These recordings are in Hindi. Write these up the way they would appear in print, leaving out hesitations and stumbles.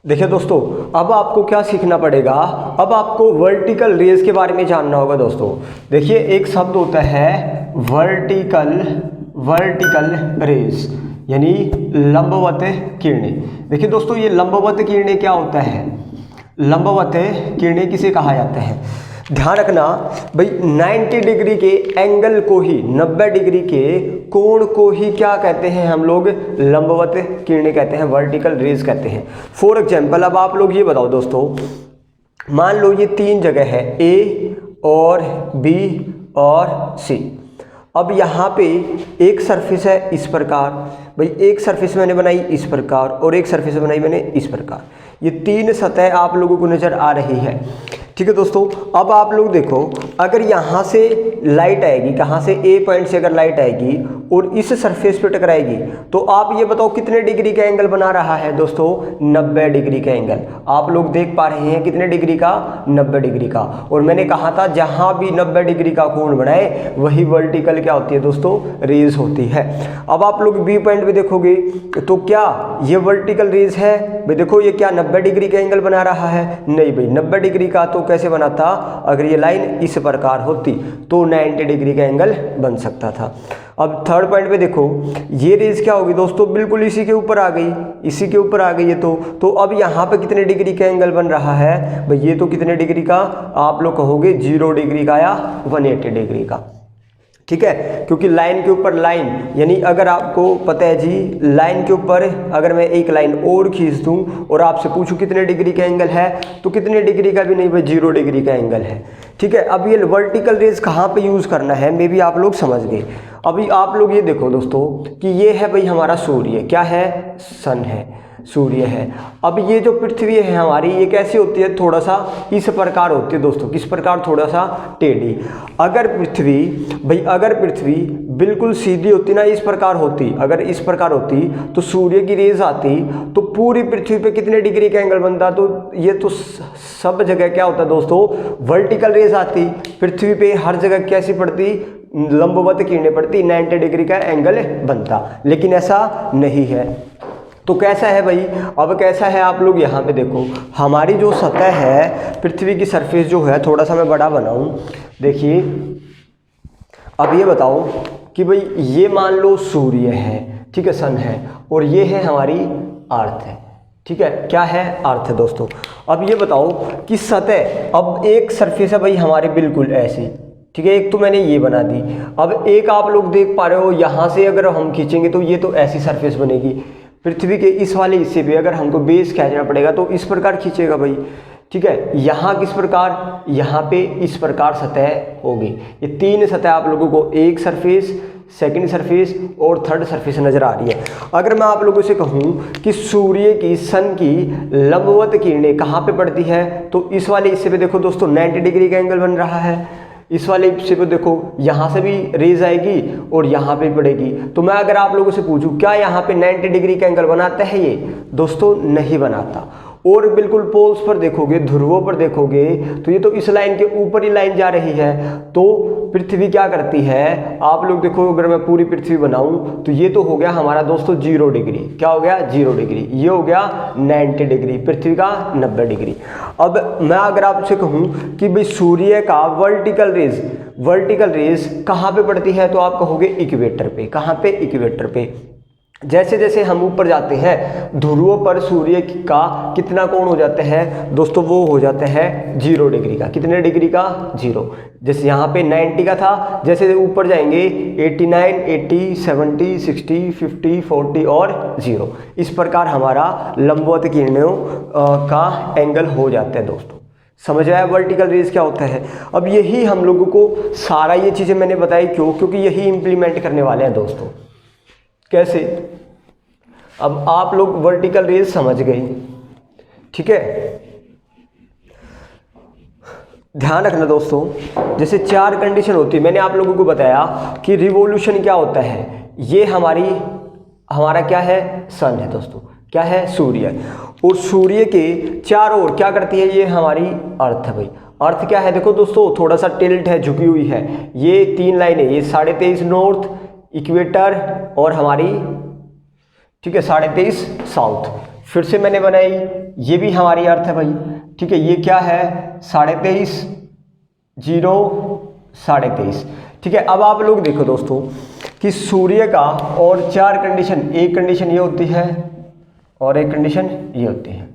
देखिए दोस्तों, अब आपको क्या सीखना पड़ेगा। अब आपको वर्टिकल रेज के बारे में जानना होगा दोस्तों। देखिए एक शब्द होता है वर्टिकल रेज, यानी लंबवत किरणें। देखिए दोस्तों, ये लंबवत किरणें क्या होता है? लंबवत किरणें किसे कहा जाता है? ध्यान रखना भाई, 90 डिग्री के एंगल को ही, 90 डिग्री के कोण को ही क्या कहते हैं हम लोग? लंबवत किरणें कहते हैं, वर्टिकल रेज कहते हैं। फॉर एग्जाम्पल, अब आप लोग ये बताओ दोस्तों, मान लो ये तीन जगह है, ए और बी और सी। अब यहाँ पे एक सरफेस है इस प्रकार, भाई एक सरफेस मैंने बनाई इस प्रकार और एक सरफेस बनाई मैंने इस प्रकार। ये तीन सतह आप लोगों को नज़र आ रही है, ठीक है दोस्तों। अब आप लोग देखो, अगर यहाँ से लाइट आएगी, कहाँ से? ए पॉइंट से अगर लाइट आएगी और इस सरफेस पे टकराएगी, तो आप ये बताओ कितने डिग्री का एंगल बना रहा है दोस्तों? 90 डिग्री का एंगल। आप लोग देख पा रहे हैं कितने डिग्री का? 90 डिग्री का। और मैंने कहा था जहाँ भी 90 डिग्री का कोण बनाए वही वर्टिकल क्या होती है दोस्तों? रेज होती है। अब आप लोग बी पॉइंट पे देखोगे तो क्या ये वर्टिकल रेज है? भाई देखो, ये क्या 90 डिग्री का एंगल बना रहा है? नहीं भाई, 90 डिग्री का तो कैसे बनाता? अगर ये लाइन इस प्रकार होती तो 90 डिग्री का एंगल बन सकता था। अब थर्ड पॉइंट पे देखो, ये रेज क्या होगी दोस्तों? बिल्कुल इसी के ऊपर आ गई, इसी के ऊपर आ गई है। तो अब यहाँ पे कितने डिग्री का एंगल बन रहा है? भाई ये तो कितने डिग्री का? आप लोग कहोगे 0 डिग्री का या 180 डिग्री का, ठीक है। क्योंकि लाइन के ऊपर लाइन, यानी अगर आपको पता है जी, लाइन के ऊपर अगर मैं एक लाइन और खींच दूं और आपसे पूछूं कितने डिग्री का एंगल है, तो कितने डिग्री का भी नहीं भाई, 0 डिग्री का एंगल है, ठीक है। अब ये वर्टिकल रेज कहाँ पे यूज़ करना है, मे बी आप लोग समझ गए। अभी आप लोग ये देखो दोस्तों कि ये है भाई हमारा सूर्य, क्या है? सन है, सूर्य है। अब ये जो पृथ्वी है हमारी, ये कैसी होती है? थोड़ा सा इस प्रकार होती है दोस्तों। किस प्रकार? थोड़ा सा टेढ़ी। अगर पृथ्वी बिल्कुल सीधी होती ना, इस प्रकार होती, अगर इस प्रकार होती तो सूर्य की रेज आती तो पूरी पृथ्वी पे कितने डिग्री का एंगल बनता? तो ये तो सब जगह क्या होता दोस्तों? वर्टिकल रेज आती। पृथ्वी पे हर जगह कैसी पड़ती? लंबवत किरणें पड़ती, 90 डिग्री का एंगल बनता। लेकिन ऐसा नहीं है। तो कैसा है भाई? अब कैसा है आप लोग यहाँ पे देखो, हमारी जो सतह है, पृथ्वी की सरफेस जो है, थोड़ा सा मैं बड़ा बनाऊं, देखिए। अब ये बताओ कि भाई ये मान लो सूर्य है, ठीक है, सन है, और ये है हमारी अर्थ है, ठीक है। क्या है? अर्थ है दोस्तों। अब ये बताओ कि सतह, अब एक सरफेस है भाई हमारे बिल्कुल ऐसी, ठीक है, एक तो मैंने ये बना दी। अब एक आप लोग देख पा रहे हो, यहाँ से अगर हम खींचेंगे तो ये तो ऐसी सरफेस बनेगी। पृथ्वी के इस वाले हिस्से पे अगर हमको बेस खींचना पड़ेगा तो इस प्रकार खींचेगा भाई, ठीक है। यहाँ किस प्रकार? यहाँ पे इस प्रकार सतह होगी। ये तीन सतह आप लोगों को, एक सरफेस, सेकंड सरफेस और थर्ड सरफेस नजर आ रही है। अगर मैं आप लोगों से कहूँ कि सूर्य की, सन की लंबवत किरणें कहाँ पे पड़ती है, तो इस वाले हिस्से पे देखो दोस्तों 90 डिग्री का एंगल बन रहा है। इस वाले हिस्से पे देखो, यहाँ से भी रेज आएगी और यहाँ पे पड़ेगी। तो मैं अगर आप लोगों से पूछूं क्या यहाँ पे 90 डिग्री का एंगल बनाता है ये? दोस्तों नहीं बनाता। और बिल्कुल पोल्स पर देखोगे, ध्रुवों पर देखोगे, तो ये तो इस लाइन के ऊपर ही लाइन जा रही है। तो पृथ्वी क्या करती है, आप लोग देखो, अगर मैं पूरी पृथ्वी बनाऊं तो ये तो हो गया हमारा दोस्तों 0 डिग्री। क्या हो गया? 0 डिग्री। ये हो गया 90 डिग्री, पृथ्वी का 90 डिग्री। अब मैं अगर आपसे कहूं कि भाई सूर्य का वर्टिकल रेज कहाँ पे पड़ती है, तो आप कहोगे इक्वेटर पे। कहाँ पे? इक्वेटर पे। जैसे जैसे हम ऊपर जाते हैं, ध्रुवों पर सूर्य का कितना कोण हो जाता है दोस्तों? वो हो जाता है 0 डिग्री का। कितने डिग्री का? 0। जैसे यहाँ पे 90 का था, जैसे ऊपर जाएंगे 89, 80, 70, 60, 50, 40 और 0। इस प्रकार हमारा लंबवत किरणों का एंगल हो जाता है दोस्तों। समझ आया वर्टिकल रेज क्या होता है? अब यही हम लोगों को सारा ये चीज़ें मैंने बताई क्यों? क्योंकि यही इम्प्लीमेंट करने वाले हैं दोस्तों। कैसे? अब आप लोग वर्टिकल रेज समझ गए, ठीक है। ध्यान रखना दोस्तों, जैसे 4 कंडीशन होती है, मैंने आप लोगों को बताया कि रिवॉल्यूशन क्या होता है। ये हमारा क्या है? सन है दोस्तों। क्या है? सूर्य। और सूर्य के चारों ओर क्या करती है? ये हमारी अर्थ है भाई। अर्थ क्या है? देखो दोस्तों, थोड़ा सा टिल्ट है, झुकी हुई है। ये 3 लाइनें, ये 23.5 नॉर्थ, इक्वेटर और हमारी, ठीक है, 23.5 साउथ। फिर से मैंने बनाई, ये भी हमारी अर्थ है भाई, ठीक है। ये क्या है 23.5, 0, 23.5, ठीक है। अब आप लोग देखो दोस्तों कि सूर्य का और 4 कंडीशन, एक कंडीशन ये होती है और एक कंडीशन ये होती है।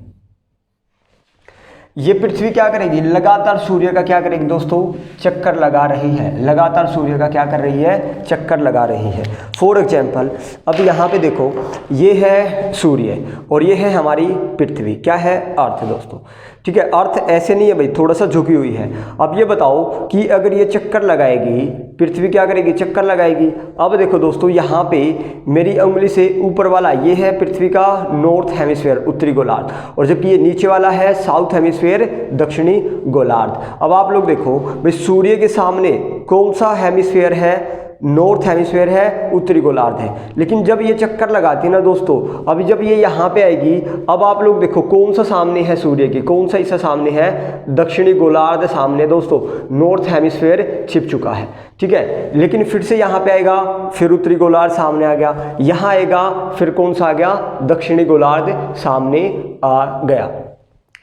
ये पृथ्वी क्या करेगी, लगातार सूर्य का क्या करेगी दोस्तों, चक्कर लगा रही है, लगातार सूर्य का क्या कर रही है, चक्कर लगा रही है। फॉर एग्जाम्पल अब यहाँ पे देखो, ये है सूर्य और ये है हमारी पृथ्वी, क्या है, अर्थ दोस्तों, ठीक है। अर्थ ऐसे नहीं है भाई, थोड़ा सा झुकी हुई है। अब ये बताओ कि अगर ये चक्कर लगाएगी, पृथ्वी क्या करेगी, चक्कर लगाएगी। अब देखो दोस्तों यहाँ पे मेरी उंगली से ऊपर वाला ये है पृथ्वी का नॉर्थ हेमिस्फीयर, उत्तरी गोलार्ध, और जबकि ये नीचे वाला है साउथ हेमिस्फीयर, दक्षिणी गोलार्ध। अब आप लोग देखो भाई सूर्य के सामने कौन सा हेमिस्फीयर है, नॉर्थ हेमिस्फीयर है, उत्तरी गोलार्ध है। लेकिन जब ये चक्कर लगाती है ना दोस्तों, अभी जब ये यहाँ पे आएगी, अब आप लोग देखो कौन सा सामने है सूर्य के, कौन सा इससे सामने है, दक्षिणी गोलार्ध सामने दोस्तों, नॉर्थ हेमिस्फीयर छिप चुका है, ठीक है। लेकिन फिर से यहाँ पे आएगा, फिर उत्तरी गोलार्ध सामने आ गया, यहाँ आएगा, फिर कौन सा आ गया, दक्षिणी गोलार्ध सामने आ गया।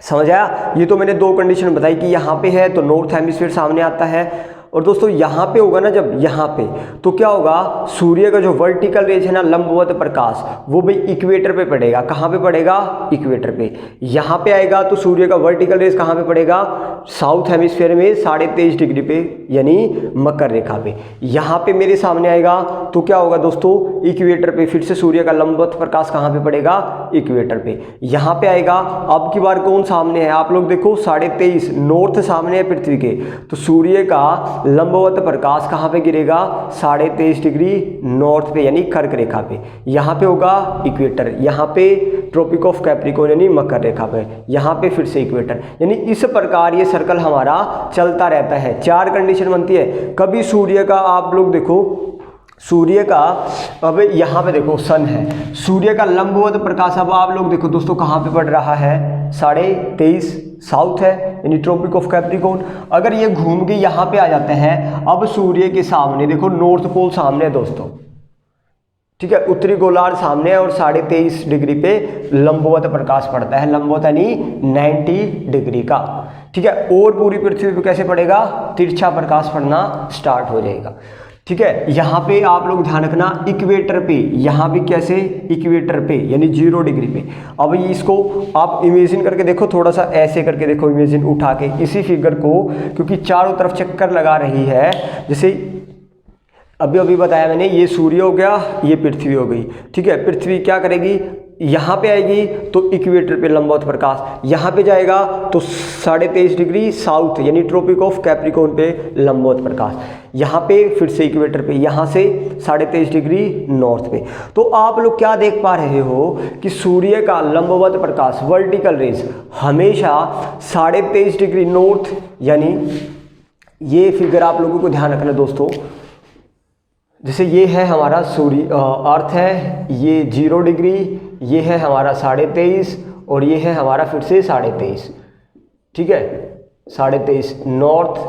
समझ आया। ये तो मैंने 2 कंडीशन बताई कि यहाँ पे है तो नॉर्थ हेमिस्फीयर सामने आता है, और दोस्तों यहाँ पे होगा ना, जब यहाँ पे तो क्या होगा, सूर्य का जो वर्टिकल रेज है ना, लंबवत प्रकाश, वो भी इक्वेटर पे पड़ेगा। कहाँ पे पड़ेगा, इक्वेटर पे। यहाँ पे आएगा तो सूर्य का वर्टिकल रेज कहाँ पे पड़ेगा, साउथ हेमिस्फीयर में 23.5 डिग्री पे, यानी मकर रेखा पे। यहाँ पे मेरे सामने आएगा तो क्या होगा दोस्तों, इक्वेटर पे। फिर से सूर्य का लंबवत प्रकाश कहाँ पे पड़ेगा, इक्वेटर पे। यहाँ पे आएगा, अब की बार कौन सामने है, आप लोग देखो 23.5 नॉर्थ सामने है पृथ्वी के, तो सूर्य का लंबवत प्रकाश कहाँ पे गिरेगा, 23.5 डिग्री नॉर्थ पे, यानी कर्क रेखा पे। यहाँ पे होगा इक्वेटर, यहाँ पे ट्रॉपिक ऑफ कैप्रिकॉर्न यानी मकर रेखा पे, यहाँ पे फिर से इक्वेटर। यानी इस प्रकार ये सर्कल हमारा चलता रहता है। 4 कंडीशन बनती है। कभी सूर्य का आप लोग देखो, सूर्य का, अब यहाँ पे देखो सन है, सूर्य का लंबवत प्रकाश अब आप लोग देखो दोस्तों कहाँ पे पड़ रहा है, 23.5 साउथ है, यानी ट्रॉपिक ऑफ कैप्रिकॉर्न। अगर ये घूम के यहाँ पे आ जाते हैं, अब सूर्य के सामने देखो नॉर्थ पोल सामने है दोस्तों, ठीक है, उत्तरी गोलार्ध सामने है और 23.5 डिग्री पे लंबवत प्रकाश पड़ता है, लंबवत यानी 90 डिग्री का, ठीक है। और पूरी पृथ्वी पे कैसे पड़ेगा, तिरछा प्रकाश पड़ना स्टार्ट हो जाएगा, ठीक है। यहाँ पे आप लोग ध्यान रखना, इक्वेटर पे, यहाँ भी कैसे, इक्वेटर पे यानी 0 डिग्री पे। अब इसको आप इमेजिन करके देखो, थोड़ा सा ऐसे करके देखो, इमेजिन उठा के इसी फिगर को, क्योंकि चारों तरफ चक्कर लगा रही है। जैसे अभी अभी बताया मैंने, ये सूर्य हो गया, ये पृथ्वी हो गई, ठीक है। पृथ्वी क्या करेगी, यहाँ पे आएगी तो इक्वेटर पे लंबवत प्रकाश, यहाँ पे जाएगा तो 23.5 डिग्री साउथ यानी ट्रॉपिक ऑफ कैप्रिकॉर्न पे लंबवत प्रकाश, यहाँ पे फिर से इक्वेटर पे, यहाँ से 23.5 डिग्री नॉर्थ पे। तो आप लोग क्या देख पा रहे हो कि सूर्य का लंबवत प्रकाश, वर्टिकल रेज, हमेशा 23.5 डिग्री नॉर्थ, यानी ये फिगर आप लोगों को ध्यान रखना दोस्तों। जैसे ये है हमारा सूर्य, अर्थ है, ये 0 डिग्री, ये है हमारा 23.5 और ये है हमारा फिर से 23.5, ठीक है, 23.5 नॉर्थ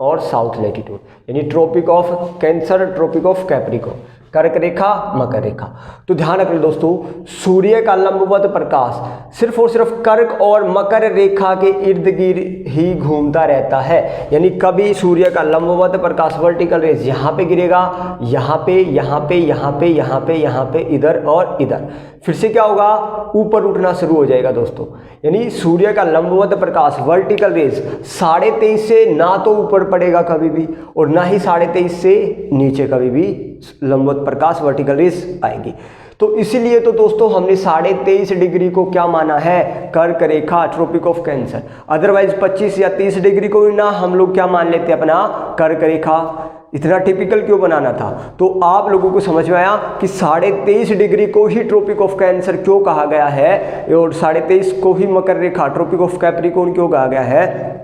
और साउथ लैटिट्यूड, यानी tropic of cancer, tropic of capricorn, कर्क रेखा, मकर रेखा। तो ध्यान रखना दोस्तों, सूर्य का लंबवत प्रकाश सिर्फ और सिर्फ कर्क और मकर रेखा के इर्द गिर्द ही घूमता रहता है। यानी कभी सूर्य का लंबवत प्रकाश, वर्टिकल रेज यहाँ पे गिरेगा, यहाँ पे, यहाँ पे, यहाँ पे, यहाँ पे, यहाँ पे, इधर और इधर, फिर से क्या होगा, ऊपर उठना शुरू हो जाएगा दोस्तों। यानी सूर्य का लंबवत प्रकाश, वर्टिकल रेज 23.5 से ना तो ऊपर पड़ेगा कभी भी, और ना ही 23.5 से नीचे कभी भी लंबवत प्रकाश, वर्टिकल रेज आएगी। तो इसीलिए तो दोस्तों हमने 23.5 डिग्री को क्या माना है, कर्क रेखा, ट्रॉपिक ऑफ कैंसर। अदरवाइज 25 या 30 डिग्री को ना हम लोग क्या मान लेते अपना, कर्क रेखा। इतना टिपिकल क्यों बनाना था? तो आप लोगों को समझ में आया कि 23.5 डिग्री को ही ट्रॉपिक ऑफ कैंसर क्यों कहा गया है, और 23.5 को ही मकर रेखा, ट्रॉपिक ऑफ कैप्रिकॉर्न क्यों कहा गया है।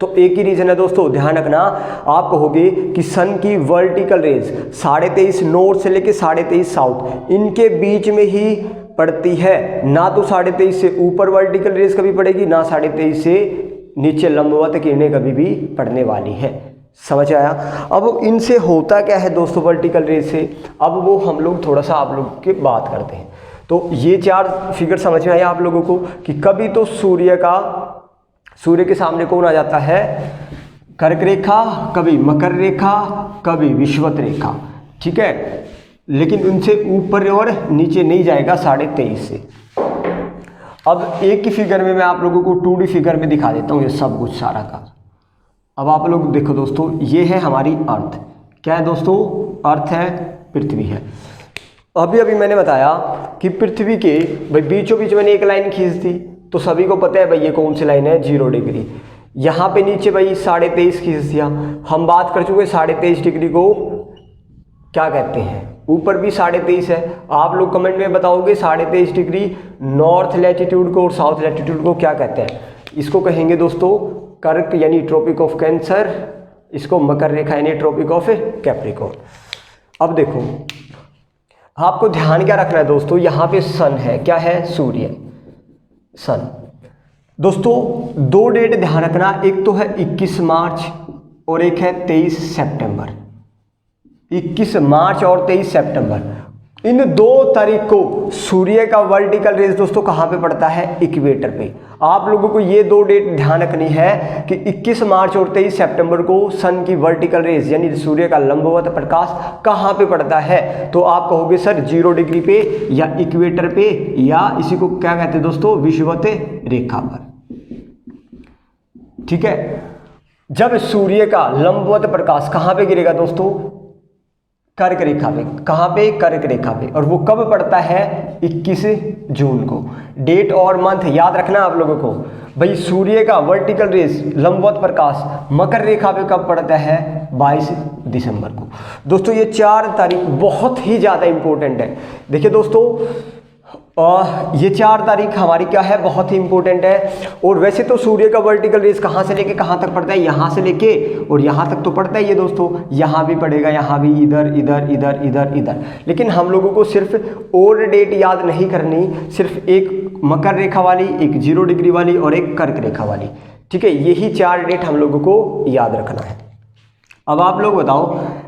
तो एक ही रीजन है दोस्तों, ध्यान रखना। आप कहोगे कि सन की वर्टिकल रेज 23.5 नॉर्थ से लेके 23.5 साउथ, इनके बीच में ही पड़ती है, ना तो 23.5 से ऊपर वर्टिकल रेज कभी पड़ेगी, ना 23.5 से नीचे लंबवत किरणें कभी भी पड़ने वाली है। समझ आया? अब इनसे होता क्या है दोस्तों वर्टिकल रेज से, अब वो हम लोग थोड़ा सा आप लोग की बात करते हैं। तो ये 4 फिगर समझ में आया आप लोगों को कि कभी तो सूर्य के सामने कौन आ जाता है, कर्क रेखा, कभी मकर रेखा, कभी विषुवत रेखा, ठीक है, लेकिन उनसे ऊपर और नीचे नहीं जाएगा 23.5 से। अब एक ही फिगर में मैं आप लोगों को 2D फिगर में दिखा देता हूँ ये सब कुछ सारा का। अब आप लोग देखो दोस्तों, ये है हमारी अर्थ। क्या है दोस्तों? अर्थ है, पृथ्वी है। अभी मैंने बताया कि पृथ्वी के भाई बीचों बीच मैंने एक लाइन खींच दी, तो सभी को पता है भाई ये कौन सी लाइन है, 0 डिग्री। यहाँ पे नीचे भाई 23.5 खींच दिया। हम बात कर चुके 23.5 डिग्री को क्या कहते हैं, ऊपर भी 23.5 है। आप लोग कमेंट में बताओगे 23.5 डिग्री नॉर्थ लैटिट्यूड को और साउथ लैटिट्यूड को क्या कहते हैं? इसको कहेंगे दोस्तों कर्क यानी ट्रॉपिक ऑफ कैंसर, इसको मकर रेखा यानी ट्रॉपिक ऑफ कैप्रिकॉर्न। अब देखो आपको ध्यान क्या रखना है दोस्तों, यहाँ पे सन है, क्या है? सूर्य, सन। दोस्तों 2 डेट ध्यान रखना, एक तो है 21 मार्च और एक है 23 सितंबर। 21 मार्च और 23 सितंबर, इन 2 तारीख को सूर्य का वर्टिकल रेज दोस्तों कहाँ पे पड़ता है? इक्वेटर पे। आप लोगों को ये 2 डेट ध्यान रखनी है कि 21 मार्च और 23 सितंबर को सन की वर्टिकल रेज यानी सूर्य का लंबवत प्रकाश कहाँ पे पड़ता है? तो आप कहोगे सर 0 डिग्री पे या इक्वेटर पे, या इसी को क्या कहते हैं दोस्तों, विषुवत रेखा पर, ठीक है। जब सूर्य का लंबवत प्रकाश कहाँ पे गिरेगा दोस्तों? कर्क रेखा पे। कहाँ पे? कर्क रेखा पे। और वो कब पड़ता है? 21 जून को। डेट और मंथ याद रखना आप लोगों को। भाई सूर्य का वर्टिकल रेज लंबवत प्रकाश मकर रेखा पे कब पड़ता है? 22 दिसंबर को। दोस्तों ये 4 तारीख बहुत ही ज़्यादा इंपॉर्टेंट है। देखिए दोस्तों ये 4 तारीख हमारी क्या है, बहुत ही इंपॉर्टेंट है। और वैसे तो सूर्य का वर्टिकल रेज कहाँ से लेके कहाँ तक पड़ता है? यहाँ से लेके और यहाँ तक तो पड़ता ही है दोस्तों, यहाँ भी पड़ेगा, यहाँ भी, इधर इधर इधर इधर इधर। लेकिन हम लोगों को सिर्फ और डेट याद नहीं करनी, सिर्फ एक मकर रेखा वाली, एक 0 डिग्री वाली और एक कर्क रेखा वाली, ठीक है। यही 4 डेट हम लोगों को याद रखना है। अब आप लोग बताओ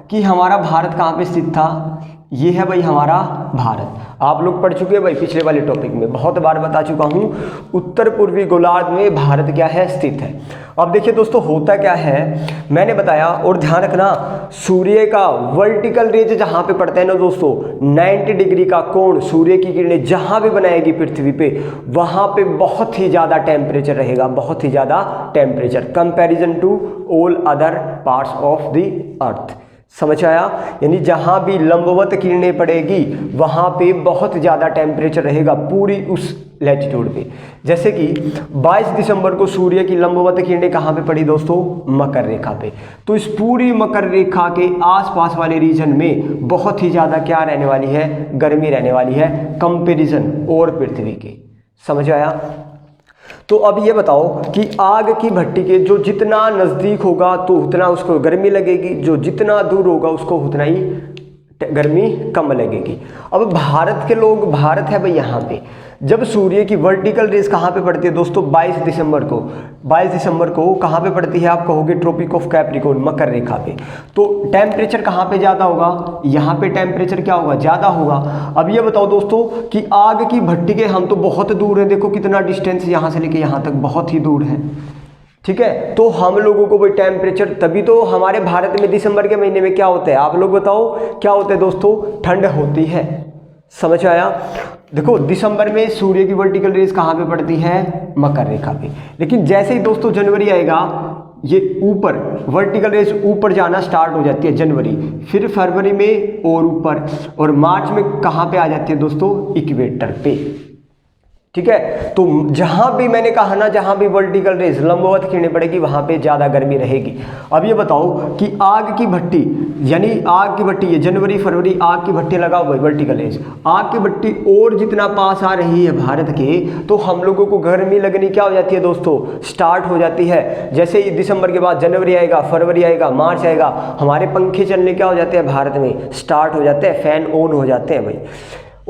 कि हमारा भारत कहाँ पे स्थित था? ये है भाई हमारा भारत। आप लोग पढ़ चुके हैं भाई पिछले वाले टॉपिक में, बहुत बार बता चुका हूँ, उत्तर पूर्वी गोलार्ध में भारत क्या है? स्थित है। अब देखिए दोस्तों होता क्या है, मैंने बताया, और ध्यान रखना सूर्य का वर्टिकल रेज जहाँ पे पड़ता है ना दोस्तों, 90 डिग्री का कोण सूर्य की किरणें जहाँ भी बनाएगी पृथ्वी पे, वहाँ पे बहुत ही ज़्यादा टेम्परेचर रहेगा, बहुत ही ज़्यादा temperature, comparison to all other parts of the earth. समझ आया? यानी जहाँ भी लंबवत किरणें पड़ेगी वहाँ पे बहुत ज़्यादा टेम्परेचर रहेगा पूरी उस लैटिट्यूड पे। जैसे कि 22 दिसंबर को सूर्य की लंबवत किरणें कहाँ पे पड़ी दोस्तों? मकर रेखा पे। तो इस पूरी मकर रेखा के आसपास वाले रीजन में बहुत ही ज़्यादा क्या रहने वाली है? गर्मी रहने वाली है, कंपेरिजन और पृथ्वी के। समझ आया? तो अब ये बताओ कि आग की भट्टी के जो जितना नज़दीक होगा तो उतना उसको गर्मी लगेगी, जो जितना दूर होगा उसको उतना ही गर्मी कम लगेगी। अब भारत के लोग, भारत है भाई यहाँ पे, जब सूर्य की वर्टिकल रेज कहाँ पे पड़ती है दोस्तों? 22 दिसंबर को। 22 दिसंबर को कहाँ पे पड़ती है? आप कहोगे ट्रॉपिक ऑफ कैप्रिकॉर्न, मकर रेखा पे। तो टेम्परेचर कहाँ पे ज़्यादा होगा? यहाँ पे टेम्परेचर क्या होगा? ज़्यादा होगा। अब ये बताओ दोस्तों कि आग की भट्टी के हम तो बहुत दूर हैं, देखो कितना डिस्टेंस यहाँ से लेके यहाँ तक बहुत ही दूर है, ठीक है। तो हम लोगों को भाई टेम्परेचर, तभी तो हमारे भारत में दिसंबर के महीने में क्या होता है? आप लोग बताओ क्या होता है दोस्तों? ठंड होती है। समझ आया? देखो दिसंबर में सूर्य की वर्टिकल रेज कहाँ पे पड़ती है? मकर रेखा पे। लेकिन जैसे ही दोस्तों जनवरी आएगा, ये ऊपर वर्टिकल रेज ऊपर जाना स्टार्ट हो जाती है जनवरी, फिर फरवरी में और ऊपर, और मार्च में कहाँ पे आ जाती है दोस्तों? इक्वेटर पे, ठीक है। तो जहां भी मैंने कहा ना, जहां भी वर्टिकल रेज लंबवत किरणें पड़ेगी वहां पे ज्यादा गर्मी रहेगी। अब ये बताओ कि आग की भट्टी, यानी आग की भट्टी, ये जनवरी फरवरी आग की भट्टी लगाओ भाई वर्टिकल रेज, आग की भट्टी और जितना पास आ रही है भारत के, तो हम लोगों को गर्मी लगनी क्या हो जाती है दोस्तों? स्टार्ट हो जाती है। जैसे ही दिसंबर के बाद जनवरी आएगा, फरवरी आएगा, मार्च आएगा, हमारे पंखे चलने क्या हो जाते हैं भारत में? स्टार्ट हो जाते हैं, फैन ऑन हो जाते हैं भाई।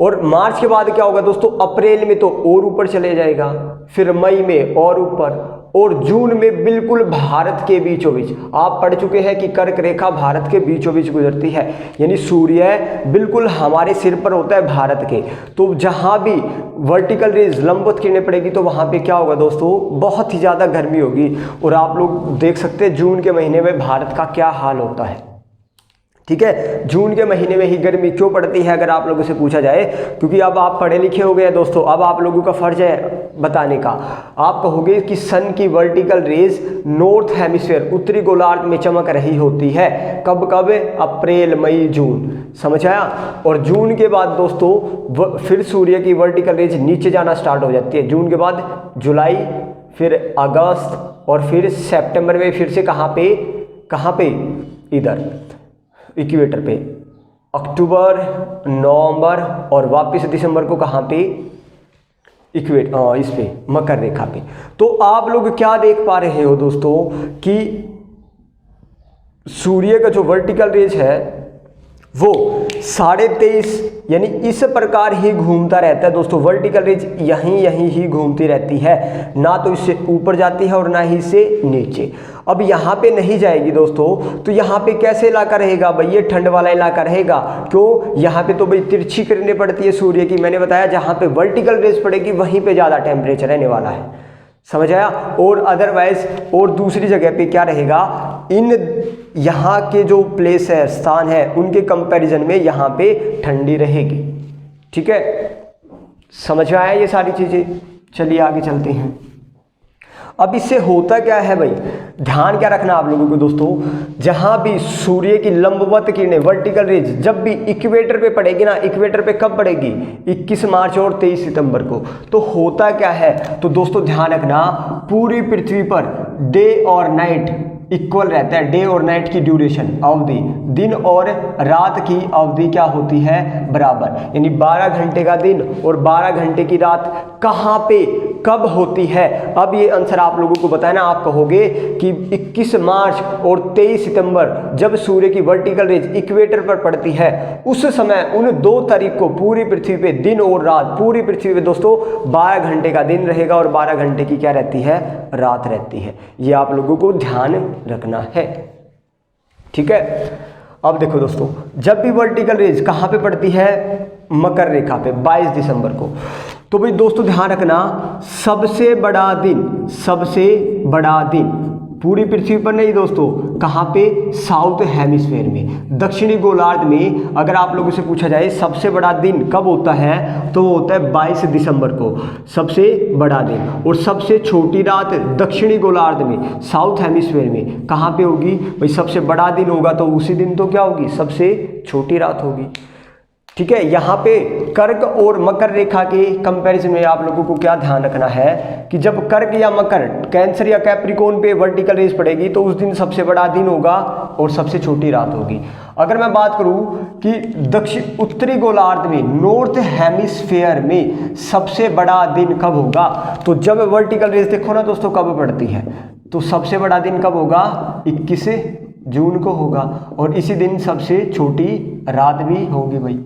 और मार्च के बाद क्या होगा दोस्तों? अप्रैल में तो और ऊपर चले जाएगा, फिर मई में और ऊपर, और जून में बिल्कुल भारत के बीचों बीच। आप पढ़ चुके हैं कि कर्क रेखा भारत के बीचों बीच गुजरती है, यानी सूर्य बिल्कुल हमारे सिर पर होता है भारत के। तो जहां भी वर्टिकल रेज लंबवत किरणें पड़ेगी तो वहां पे क्या होगा दोस्तों, बहुत ही ज़्यादा गर्मी होगी। और आप लोग देख सकते हैं जून के महीने में भारत का क्या हाल होता है। ठीक है, जून के महीने में ही गर्मी क्यों पड़ती है अगर आप लोगों से पूछा जाए, क्योंकि अब आप पढ़े लिखे हो गए हैं दोस्तों, अब आप लोगों का फर्ज है बताने का। आप कहोगे कि सन की वर्टिकल रेज नॉर्थ हेमिस्फीयर उत्तरी गोलार्ध में चमक रही होती है, कब कब, अप्रैल मई जून, समझ आया। और जून के बाद दोस्तों फिर सूर्य की वर्टिकल रेज नीचे जाना स्टार्ट हो जाती है। जून के बाद जुलाई, फिर अगस्त और फिर सितंबर में फिर से कहाँ पे इधर इक्वेटर पे, अक्टूबर, नवंबर और वापस दिसंबर को कहाँ पे, इस पे मकर रेखा पे। तो आप लोग क्या देख पा रहे हो दोस्तों कि सूर्य का जो वर्टिकल रेज है वो 23.5 यानी इस प्रकार ही घूमता रहता है दोस्तों। वर्टिकल रेज यहीं ही घूमती रहती है, ना तो इससे ऊपर जाती है और ना ही इससे नीचे। अब यहाँ पे नहीं जाएगी दोस्तों, तो यहाँ पे कैसे इलाका रहेगा भाई, ये ठंड वाला इलाका रहेगा। क्यों, यहाँ पे तो भाई तिरछी किरणें पड़ती है सूर्य की, मैंने बताया जहाँ पे वर्टिकल रेज पड़ेगी वहीं पे ज़्यादा टेम्परेचर रहने वाला है, समझ आया। और अदरवाइज और दूसरी जगह पे क्या रहेगा, इन यहाँ के जो प्लेस है, स्थान है, उनके कंपैरिजन में यहाँ पे ठंडी रहेगी। ठीक है, समझ में आया ये सारी चीजें। चलिए आगे चलते हैं। अब इससे होता क्या है भाई, ध्यान क्या रखना आप लोगों को दोस्तों, जहां भी सूर्य की लंबवत किरणें वर्टिकल रेज जब भी इक्वेटर पे पड़ेगी ना, इक्वेटर पे कब पड़ेगी, 21 मार्च और 23 सितंबर को, तो होता क्या है, तो दोस्तों ध्यान रखना पूरी पृथ्वी पर डे और नाइट इक्वल रहता है। डे और नाइट की ड्यूरेशन अवधि, दिन और रात की अवधि क्या होती है, बराबर, यानी 12 घंटे का दिन और 12 घंटे की रात कहाँ पे कब होती है। अब ये आंसर आप लोगों को बताना, आप कहोगे कि 21 मार्च और 23 सितंबर जब सूर्य की वर्टिकल रेज इक्वेटर पर पड़ती है, उस समय उन 2 तारीख को पूरी पृथ्वी पे दिन और रात, पूरी पृथ्वी पे दोस्तों 12 घंटे का दिन रहेगा और 12 घंटे की क्या रहती है, रात रहती है। ये आप लोगों को ध्यान रखना है। ठीक है, अब देखो दोस्तों, जब भी वर्टिकल रेज कहाँ पे पड़ती है, मकर रेखा पे 22 दिसंबर को, तो भाई दोस्तों ध्यान रखना सबसे बड़ा दिन पूरी पृथ्वी पर नहीं दोस्तों, कहाँ पे, साउथ हेमिस्फीयर में, दक्षिणी गोलार्ध में। अगर आप लोगों से पूछा जाए सबसे बड़ा दिन कब होता है, तो वो होता है 22 दिसंबर को सबसे बड़ा दिन। और सबसे छोटी रात दक्षिणी गोलार्ध में, साउथ हेमिस्फीयर में कहाँ पे होगी भाई, सबसे बड़ा दिन होगा तो उसी दिन तो क्या होगी, सबसे छोटी रात होगी। ठीक है, यहाँ पे कर्क और मकर रेखा के कंपैरिजन में आप लोगों को क्या ध्यान रखना है कि जब कर्क या मकर, कैंसर या कैप्रिकॉर्न पे वर्टिकल रेज पड़ेगी तो उस दिन सबसे बड़ा दिन होगा और सबसे छोटी रात होगी। अगर मैं बात करूं कि उत्तरी गोलार्ध में, नॉर्थ हेमिस्फीयर में सबसे बड़ा दिन कब होगा, तो जब वर्टिकल रेज देखो ना दोस्तों कब पड़ती है, तो सबसे बड़ा दिन कब होगा, 21 जून को होगा और इसी दिन सबसे छोटी रात भी होगी भाई।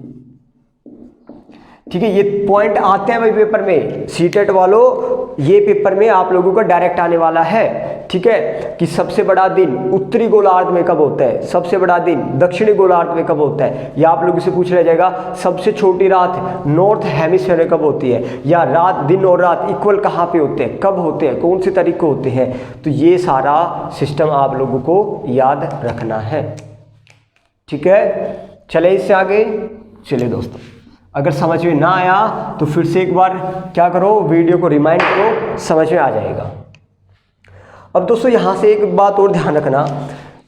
ठीक है, ये पॉइंट आते हैं भाई पेपर में, सीटेट वालों, ये पेपर में आप लोगों का डायरेक्ट आने वाला है। ठीक है, कि सबसे बड़ा दिन उत्तरी गोलार्ध में कब होता है, सबसे बड़ा दिन दक्षिणी गोलार्ध में कब होता है, या आप लोगों से पूछ लिया जाएगा सबसे छोटी रात नॉर्थ हेमिस्फीयर में कब होती है, या रात, दिन और रात इक्वल कहाँ पे होते हैं, कब होते हैं, कौन सी तारीख को होते हैं। तो ये सारा सिस्टम आप लोगों को याद रखना है। ठीक है, चले इससे आगे। चले दोस्तों, अगर समझ में ना आया तो फिर से एक बार क्या करो, वीडियो को रिमाइंड करो, समझ में आ जाएगा। अब दोस्तों यहाँ से एक बात और ध्यान रखना,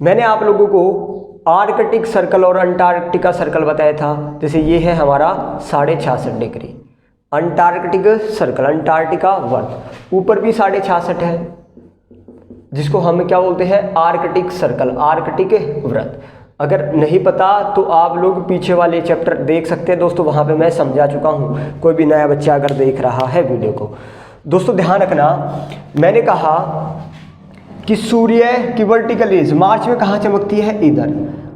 मैंने आप लोगों को आर्कटिक सर्कल और अंटार्कटिका सर्कल बताया था। जैसे ये है हमारा 66.5 डिग्री अंटार्कटिक सर्कल, अंटार्कटिका वर्त, ऊपर भी 66.5 है, जिसको हम क्या बोलते हैं, आर्कटिक सर्कल, आर्कटिक वृत्त। अगर नहीं पता तो आप लोग पीछे वाले चैप्टर देख सकते हैं दोस्तों, वहाँ पे मैं समझा चुका हूँ, कोई भी नया बच्चा अगर देख रहा है वीडियो को। दोस्तों ध्यान रखना, मैंने कहा कि सूर्य की वर्टिकल रेज मार्च में कहाँ चमकती है, इधर,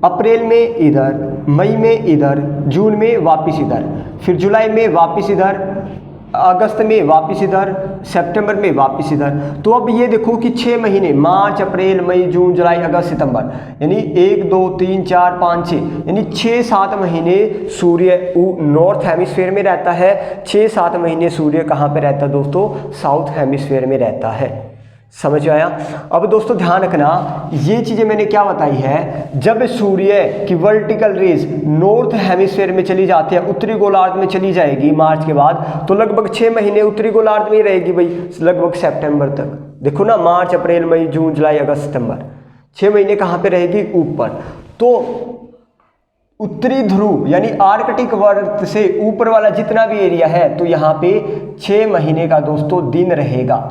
अप्रैल में इधर, मई में इधर, जून में वापस इधर, फिर जुलाई में वापस इधर, अगस्त में वापस इधर, सितंबर में वापस इधर। तो अब ये देखो कि 6 महीने, मार्च, अप्रैल, मई, जून, जुलाई, अगस्त, सितंबर, यानी 1 2 3 4 5 6, यानी 6-7 महीने सूर्य नॉर्थ हेमिस्फीयर में रहता है, 6-7 महीने सूर्य कहाँ पे रहता है दोस्तों, साउथ हेमिस्फीयर में रहता है। समझ आया। अब दोस्तों ध्यान रखना, ये चीज़ें मैंने क्या बताई है, जब सूर्य की वर्टिकल रेज नॉर्थ हेमिस्फीयर में चली जाती है, उत्तरी गोलार्ध में चली जाएगी मार्च के बाद, तो लगभग 6 महीने उत्तरी गोलार्ध में ही रहेगी भाई, लगभग सितंबर तक। देखो ना, मार्च, अप्रैल, मई, जून, जुलाई, अगस्त, सितंबर, 6 महीने कहाँ पे रहेगी, ऊपर। तो उत्तरी ध्रुव यानी आर्कटिक वर्ग से ऊपर वाला जितना भी एरिया है, तो यहाँ पे 6 महीने का दोस्तों दिन रहेगा।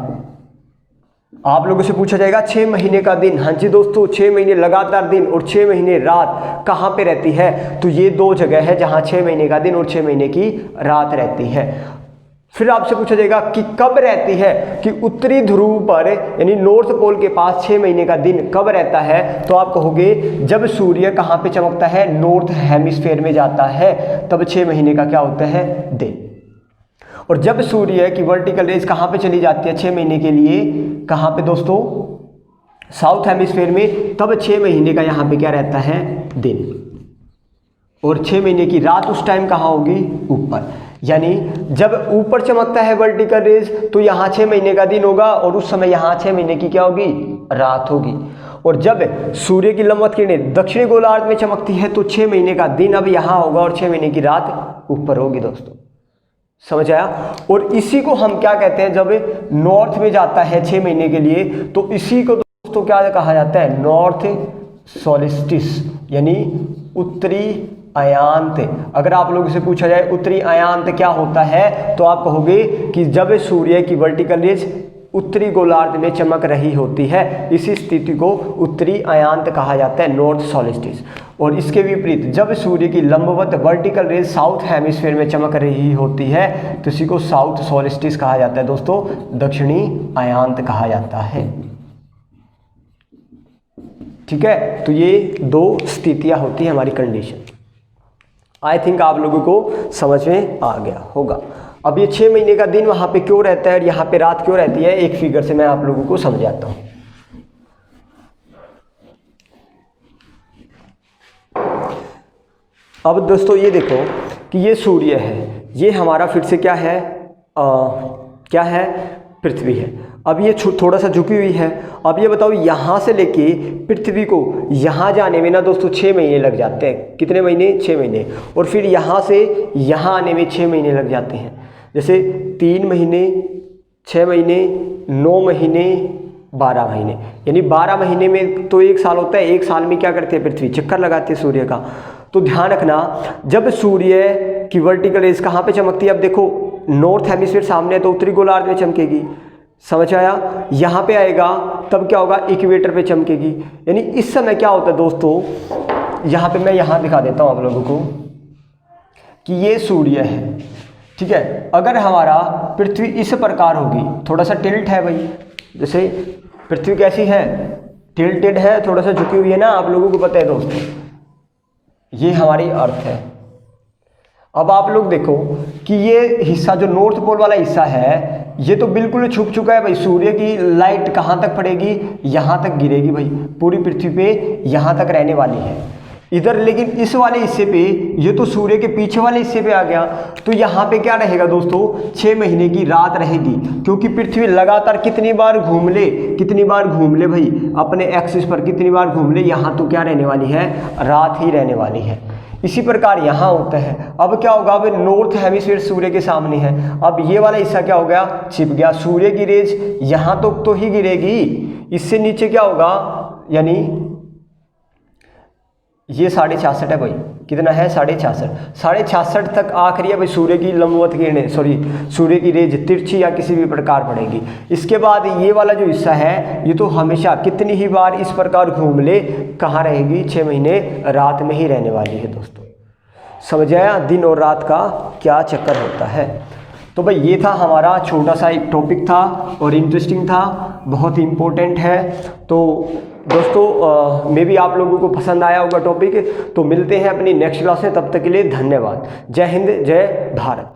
आप लोगों से पूछा जाएगा 6 महीने का दिन, हाँ जी दोस्तों, 6 महीने लगातार दिन और 6 महीने रात कहाँ पे रहती है, तो ये 2 जगह है जहाँ 6 महीने का दिन और 6 महीने की रात रहती है। फिर आपसे पूछा जाएगा कि कब रहती है, कि उत्तरी ध्रुव पर यानी नॉर्थ पोल के पास 6 महीने का दिन कब रहता है, तो आप कहोगे जब सूर्य कहाँ पे चमकता है, नॉर्थ हेमिस्फीयर में जाता है, तब 6 महीने का क्या होता है, दिन। और जब सूर्य की वर्टिकल रेज कहाँ पे चली जाती है 6 महीने के लिए, कहाँ पे दोस्तों, साउथ हेमिस्फीयर में, तब 6 महीने का यहाँ पे क्या रहता है, दिन। और 6 महीने की रात उस टाइम कहाँ होगी, ऊपर। यानी जब ऊपर चमकता है वर्टिकल रेज, तो यहाँ 6 महीने का दिन होगा और उस समय यहाँ 6 महीने की क्या होगी, रात होगी। और जब सूर्य की लंबवत किरणें दक्षिणी गोलार्ध में चमकती है, तो 6 महीने का दिन अब यहाँ होगा और 6 महीने की रात ऊपर होगी दोस्तों। समझ आया। और इसी को हम क्या कहते हैं, जब नॉर्थ में जाता है 6 महीने के लिए, तो इसी को दोस्तों क्या कहा जाता है, नॉर्थ सोलिस्टिस, यानी उत्तरी अयांत। अगर आप लोगों से पूछा जाए उत्तरी अयांत क्या होता है, तो आप कहोगे कि जब सूर्य की वर्टिकल रेज उत्तरी गोलार्ध में चमक रही होती है, इसी स्थिति को उत्तरी अयांत कहा जाता है, नॉर्थ सोलिस्टिस। और इसके विपरीत जब सूर्य की लंबवत वर्टिकल रेज साउथ हेमिस्फीयर में चमक रही होती है, तो इसी को साउथ सोलिस्टिस कहा जाता है दोस्तों, दक्षिणी अयांत कहा जाता है। ठीक है, तो ये 2 स्थितियां होती हैं हमारी कंडीशन। आई थिंक आप लोगों को समझ में आ गया होगा। अब ये 6 महीने का दिन वहाँ पे क्यों रहता है और यहाँ पे रात क्यों रहती है, एक फिगर से मैं आप लोगों को समझाता हूँ। अब दोस्तों ये देखो कि ये सूर्य है, ये हमारा फिर से क्या है, क्या है, पृथ्वी है। अब ये थोड़ा सा झुकी हुई है। अब ये बताओ, यहाँ से लेके पृथ्वी को यहाँ जाने में ना दोस्तों 6 महीने लग जाते हैं। कितने महीने, 6 महीने। और फिर यहाँ से यहाँ आने में 6 महीने लग जाते हैं। जैसे 3 महीने, 6 महीने, 9 महीने, 12 महीने, यानी 12 महीने में तो 1 साल होता है। 1 साल में क्या करते हैं, पृथ्वी चक्कर लगाती है सूर्य का। तो ध्यान रखना, जब सूर्य की वर्टिकल रेज कहाँ पे चमकती है, अब देखो नॉर्थ हेमिस्फीयर सामने है, तो उत्तरी गोलार्ध में चमकेगी। समझ आया। यहाँ पे आएगा तब क्या होगा, इक्वेटर पे चमकेगी। यानी इस समय क्या होता है दोस्तों, यहाँ पे मैं यहाँ दिखा देता हूँ आप लोगों को कि ये सूर्य है, ठीक है। अगर हमारा पृथ्वी इस प्रकार होगी, थोड़ा सा टिल्ट है भाई, जैसे पृथ्वी कैसी है, टिल्टेड है, थोड़ा सा झुकी हुई है ना, आप लोगों को पता है दोस्तों, ये हमारी अर्थ है। अब आप लोग देखो कि ये हिस्सा जो नॉर्थ पोल वाला हिस्सा है, ये तो बिल्कुल छुप चुका है भाई। सूर्य की लाइट कहाँ तक पड़ेगी, यहाँ तक गिरेगी भाई, पूरी पृथ्वी पे यहाँ तक रहने वाली है इधर। लेकिन इस वाले हिस्से पे, ये तो सूर्य के पीछे वाले हिस्से पे आ गया, तो यहाँ पे क्या रहेगा दोस्तों, 6 महीने की रात रहेगी। क्योंकि पृथ्वी लगातार कितनी बार घूम ले, कितनी बार घूम ले भाई, अपने एक्सिस पर कितनी बार घूम ले, यहाँ तो क्या रहने वाली है, रात ही रहने वाली है। इसी प्रकार यहाँ होता है। अब क्या होगा, अब नॉर्थ हेमिस्फीयर सूर्य के सामने है, अब ये वाला हिस्सा क्या हो गया, छिप गया। सूर्य की रेज यहाँ तो ही गिरेगी, इससे नीचे क्या होगा, यानी ये 66.5 है भाई, कितना है 66.5, 66.5 तक आखिरी है भाई सूर्य की लंबवत किरणें, सूर्य की रेज तिरछी या किसी भी प्रकार पड़ेगी। इसके बाद ये वाला जो हिस्सा है, ये तो हमेशा कितनी ही बार इस प्रकार घूम ले, कहाँ रहेगी, 6 महीने रात में ही रहने वाली है दोस्तों। समझ आया दिन और रात का क्या चक्कर होता है। तो भाई ये था हमारा छोटा सा एक टॉपिक था और इंटरेस्टिंग था, बहुत ही इम्पोर्टेंट है। तो दोस्तों मे भी आप लोगों को पसंद आया होगा टॉपिक। तो मिलते हैं अपनी नेक्स्ट क्लास में, तब तक के लिए धन्यवाद। जय हिंद, जय भारत।